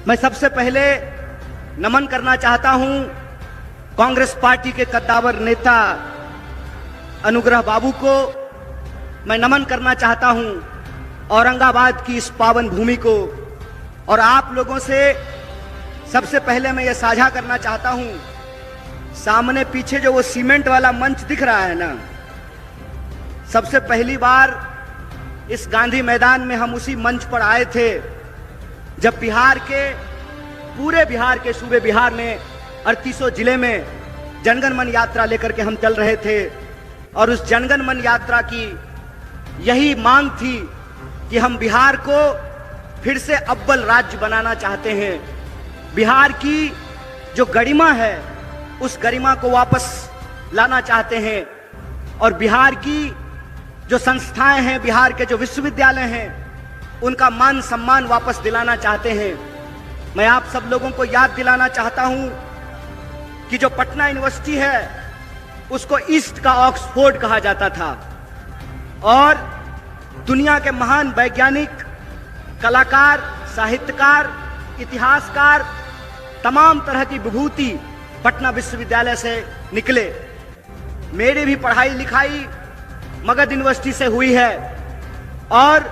मैं सबसे पहले नमन करना चाहता हूं कांग्रेस पार्टी के कद्दावर नेता अनुग्रह बाबू को। मैं नमन करना चाहता हूं औरंगाबाद की इस पावन भूमि को। और आप लोगों से सबसे पहले मैं ये साझा करना चाहता हूं, सामने पीछे जो वो सीमेंट वाला मंच दिख रहा है ना, सबसे पहली बार इस गांधी मैदान में हम उसी मंच पर आए थे जब बिहार के, पूरे बिहार के सूबे बिहार में 3800 जिले में जनगण मन यात्रा लेकर के हम चल रहे थे। और उस जनगण मन यात्रा की यही मांग थी कि हम बिहार को फिर से अव्वल राज्य बनाना चाहते हैं। बिहार की जो गरिमा है उस गरिमा को वापस लाना चाहते हैं और बिहार की जो संस्थाएं हैं, बिहार के जो विश्वविद्यालय हैं, उनका मान सम्मान वापस दिलाना चाहते हैं। मैं आप सब लोगों को याद दिलाना चाहता हूं कि जो पटना यूनिवर्सिटी है उसको ईस्ट का ऑक्सफोर्ड कहा जाता था और दुनिया के महान वैज्ञानिक, कलाकार, साहित्यकार, इतिहासकार, तमाम तरह की विभूति पटना विश्वविद्यालय से निकले। मेरी भी पढ़ाई लिखाई मगध यूनिवर्सिटी से हुई है और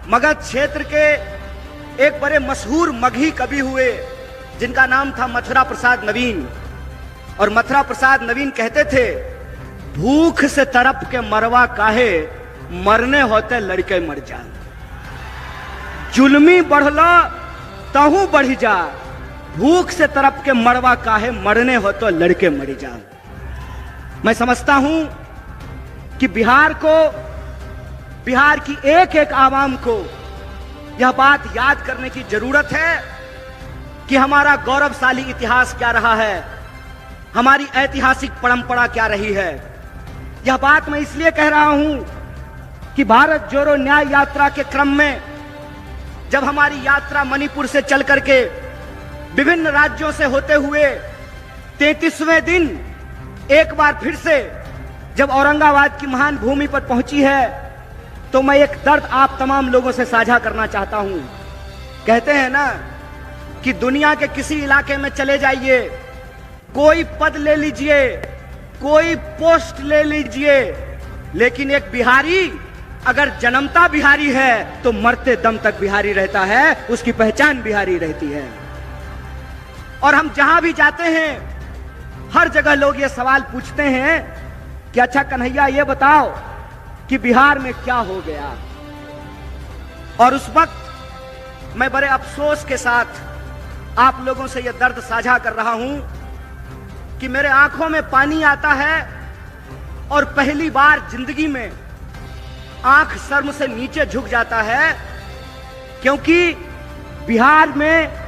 मगध क्षेत्र के एक बड़े मशहूर मगही कवि हुए जिनका नाम था मथुरा प्रसाद नवीन। और मथुरा प्रसाद नवीन कहते थे, भूख से तड़प के मरवा काहे, मरने होते लड़के मर जा। जुल्मी बढ़ला तहू बढ़ी जा, भूख से तड़प के मरवा काहे, मरने हो तो लड़के मर जा। मैं समझता हूं कि बिहार को, बिहार की एक एक आवाम को यह बात याद करने की जरूरत है कि हमारा गौरवशाली इतिहास क्या रहा है, हमारी ऐतिहासिक परंपरा क्या रही है। यह बात मैं इसलिए कह रहा हूं कि भारत जोड़ो न्याय यात्रा के क्रम में जब हमारी यात्रा मणिपुर से चल करके विभिन्न राज्यों से होते हुए 33वें दिन एक बार फिर से जब औरंगाबाद की महान भूमि पर पहुंची है, तो मैं एक दर्द आप तमाम लोगों से साझा करना चाहता हूं। कहते हैं ना कि दुनिया के किसी इलाके में चले जाइए, कोई पद ले लीजिए, कोई पोस्ट ले लीजिए, लेकिन एक बिहारी अगर जन्मता बिहारी है तो मरते दम तक बिहारी रहता है, उसकी पहचान बिहारी रहती है। और हम जहां भी जाते हैं हर जगह लोग ये सवाल पूछते हैं कि अच्छा कन्हैया ये बताओ कि बिहार में क्या हो गया। और उस वक्त मैं बड़े अफसोस के साथ आप लोगों से यह दर्द साझा कर रहा हूं कि मेरे आंखों में पानी आता है और पहली बार जिंदगी में आंख शर्म से नीचे झुक जाता है, क्योंकि बिहार में,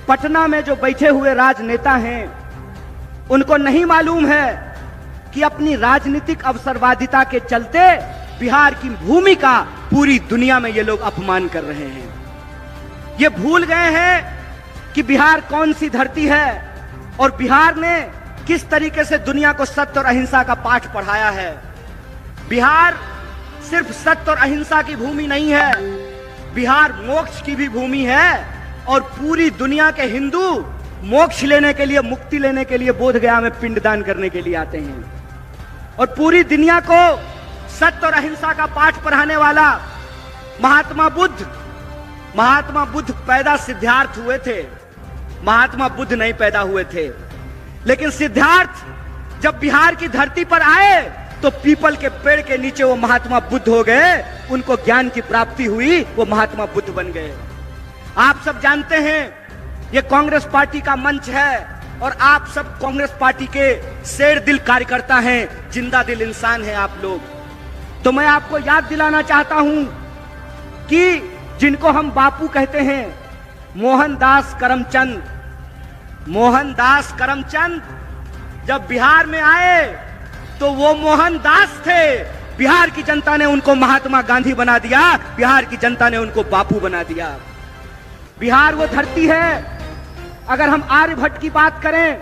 पटना में जो बैठे हुए राजनेता हैं उनको नहीं मालूम है कि अपनी राजनीतिक अवसरवादिता के चलते बिहार की भूमि का पूरी दुनिया में ये लोग अपमान कर रहे हैं। ये भूल गए हैं कि बिहार कौन सी धरती है और बिहार ने किस तरीके से दुनिया को सत्य और अहिंसा का पाठ पढ़ाया है। बिहार सिर्फ सत्य और अहिंसा की भूमि नहीं है, बिहार मोक्ष की भी भूमि है और पूरी दुनिया के हिंदू मोक्ष लेने के लिए, मुक्ति लेने के लिए बोधगया में पिंडदान करने के लिए आते हैं। और पूरी दुनिया को सत्य और अहिंसा का पाठ पढ़ाने वाला महात्मा बुद्ध पैदा सिद्धार्थ हुए थे, महात्मा बुद्ध नहीं पैदा हुए थे। लेकिन सिद्धार्थ जब बिहार की धरती पर आए तो पीपल के पेड़ के नीचे वो महात्मा बुद्ध हो गए, उनको ज्ञान की प्राप्ति हुई, वो महात्मा बुद्ध बन गए। आप सब जानते हैं ये कांग्रेस पार्टी का मंच है और आप सब कांग्रेस पार्टी के शेर दिल कार्यकर्ता हैं, जिंदा दिल इंसान हैं आप लोग। तो मैं आपको याद दिलाना चाहता हूं कि जिनको हम बापू कहते हैं, मोहनदास करमचंद जब बिहार में आए तो वो मोहनदास थे। बिहार की जनता ने उनको महात्मा गांधी बना दिया, बिहार की जनता ने उनको बापू बना दिया। बिहार वो धरती है, अगर हम आर्यभट्ट की बात करें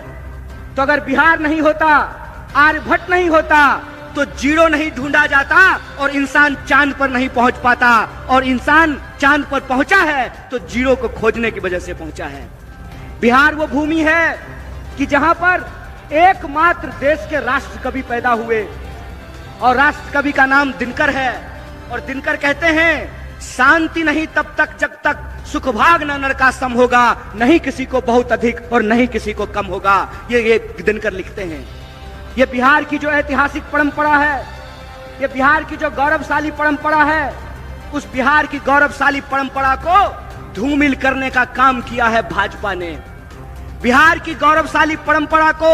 तो अगर बिहार नहीं होता, आर्यभट्ट नहीं होता तो जीरो नहीं ढूंढा जाता और इंसान चांद पर नहीं पहुंच पाता और इंसान चांद पर पहुंचा है तो जीरो को खोजने की वजह से पहुंचा है। बिहार वो भूमि है कि जहां पर एकमात्र देश के राष्ट्र कवि पैदा हुए और राष्ट्र कवि का नाम दिनकर है। और दिनकर कहते हैं शांति नहीं तब तक जब तक सुख भाग न नर का सम होगा, नहीं किसी को बहुत अधिक और नहीं किसी को कम होगा। ये दिनकर लिखते हैं। ये बिहार की जो ऐतिहासिक परंपरा है, ये बिहार की जो गौरवशाली परंपरा है, उस बिहार की गौरवशाली परंपरा को धूमिल करने का काम किया है भाजपा ने। बिहार की गौरवशाली परंपरा को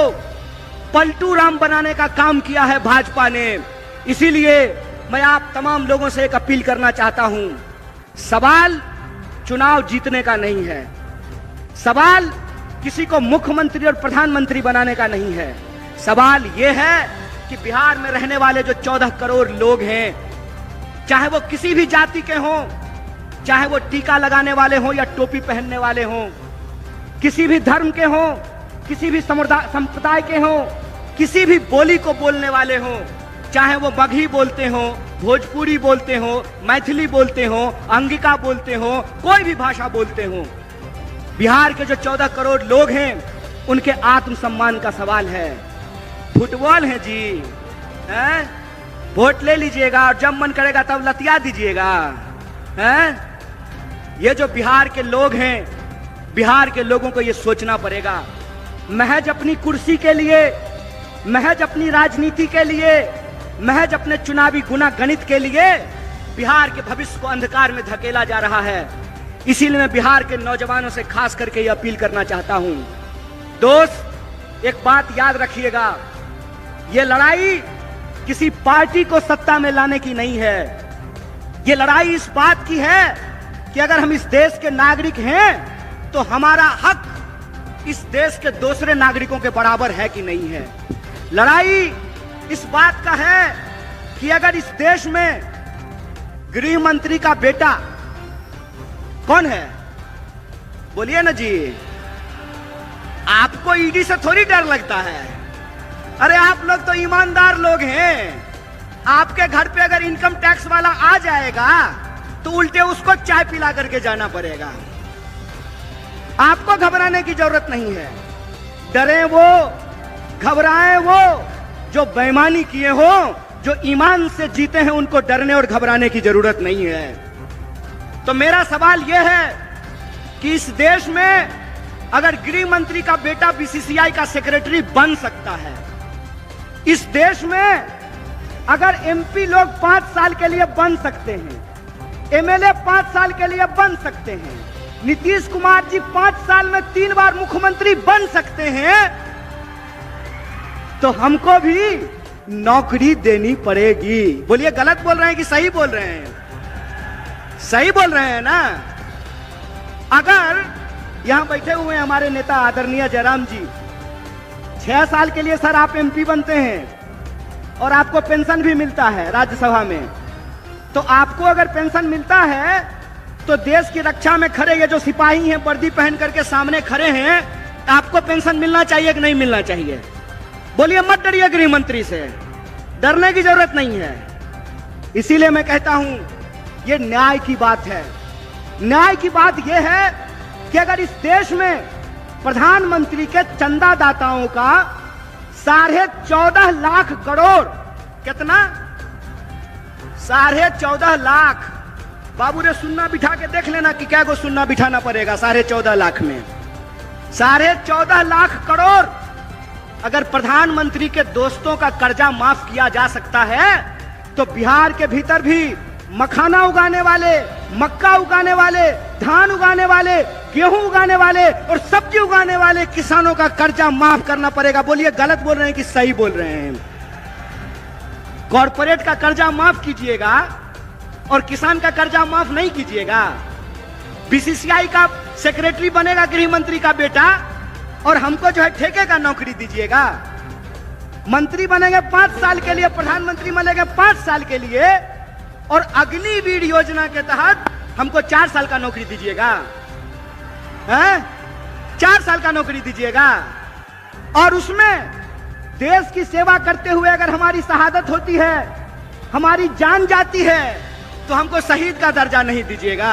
पलटू राम बनाने का काम किया है भाजपा ने। इसीलिए मैं आप तमाम लोगों से एक अपील करना चाहता हूं, सवाल चुनाव जीतने का नहीं है, सवाल किसी को मुख्यमंत्री और प्रधानमंत्री बनाने का नहीं है। सवाल यह है कि बिहार में रहने वाले जो 14 करोड़ लोग हैं, चाहे वो किसी भी जाति के हों, चाहे वो टीका लगाने वाले हों या टोपी पहनने वाले हों, किसी भी धर्म के हों, किसी भी संप्रदाय के हों, किसी भी बोली को बोलने वाले हों, चाहे वो मगही बोलते हों, भोजपुरी बोलते हों, मैथिली बोलते हों, अंगिका बोलते हों, कोई भी भाषा बोलते हों, बिहार के जो 14 करोड़ लोग हैं उनके आत्मसम्मान का सवाल है। फुटबॉल है जी, हैं? वोट ले लीजिएगा और जब मन करेगा तब लतिया दीजिएगा, हैं? ये जो बिहार के लोग हैं, बिहार के लोगों को ये सोचना पड़ेगा। महज अपनी कुर्सी के लिए, महज अपनी राजनीति के लिए, महज अपने चुनावी गुना गणित के लिए बिहार के भविष्य को अंधकार में धकेला जा रहा है। इसीलिए मैं बिहार के नौजवानों से खास करके ये अपील करना चाहता हूं, दोस्त एक बात याद रखिएगा, ये लड़ाई किसी पार्टी को सत्ता में लाने की नहीं है। ये लड़ाई इस बात की है कि अगर हम इस देश के नागरिक हैं तो हमारा हक इस देश के दूसरे नागरिकों के बराबर है कि नहीं है। लड़ाई इस बात का है कि अगर इस देश में गृह मंत्री का बेटा कौन है, बोलिए ना जी, आपको ईडी से थोड़ी डर लगता है। अरे आप लोग तो ईमानदार लोग हैं। आपके घर पे अगर इनकम टैक्स वाला आ जाएगा तो उल्टे उसको चाय पिला करके जाना पड़ेगा। आपको घबराने की जरूरत नहीं है। डरे वो, घबराए वो जो बेईमानी किए हो, जो ईमान से जीते हैं, उनको डरने और घबराने की जरूरत नहीं है। तो मेरा सवाल यह है कि इस देश में अगर गृह मंत्री का बेटा बीसीसीआई का सेक्रेटरी बन सकता है, इस देश में अगर एमपी लोग 5 साल के लिए बन सकते हैं, एमएलए 5 साल के लिए बन सकते हैं, नीतीश कुमार जी 5 साल में 3 बार मुख्यमंत्री बन सकते हैं, तो हमको भी नौकरी देनी पड़ेगी। बोलिए गलत बोल रहे हैं कि सही बोल रहे हैं? सही बोल रहे हैं ना? अगर यहां बैठे हुए हमारे नेता आदरणीय जयराम जी, 6 साल के लिए सर आप एमपी बनते हैं और आपको पेंशन भी मिलता है राज्यसभा में, तो आपको अगर पेंशन मिलता है तो देश की रक्षा में खड़े ये जो सिपाही हैं वर्दी पहन करके सामने खड़े हैं, आपको पेंशन मिलना चाहिए कि नहीं मिलना चाहिए? बोलिए, मत डरिए गृह मंत्री से, डरने की जरूरत नहीं है। इसीलिए मैं कहता हूं ये न्याय की बात है। न्याय की बात यह है कि अगर इस देश में प्रधानमंत्री के चंदादाताओं का 14.5 लाख करोड़, कितना? 14.5 लाख। बाबू रे सुन्ना बिठा के देख लेना कि क्या को सुन्ना बिठाना पड़ेगा 14.5 लाख में। 14.5 लाख करोड़ अगर प्रधानमंत्री के दोस्तों का कर्जा माफ किया जा सकता है, तो बिहार के भीतर भी मखाना उगाने वाले, मक्का उगाने वाले, धान उगाने वाले, गेहूं उगाने वाले और सब्जी उगाने वाले किसानों का कर्जा माफ करना पड़ेगा। बोलिए गलत बोल रहे हैं कि सही बोल रहे हैं? कॉर्पोरेट का कर्जा माफ कीजिएगा और किसान का कर्जा माफ नहीं कीजिएगा। बीसीसीआई का सेक्रेटरी बनेगा गृह मंत्री का बेटा और हमको जो है ठेके का नौकरी दीजिएगा। मंत्री बनेंगे 5 साल के लिए, प्रधानमंत्री बनेंगे 5 साल के लिए और अग्निवीर योजना के तहत हमको 4 साल का नौकरी दीजिएगा। 4 साल का नौकरी दीजिएगा और उसमें देश की सेवा करते हुए अगर हमारी शहादत होती है, हमारी जान जाती है, तो हमको शहीद का दर्जा नहीं दीजिएगा।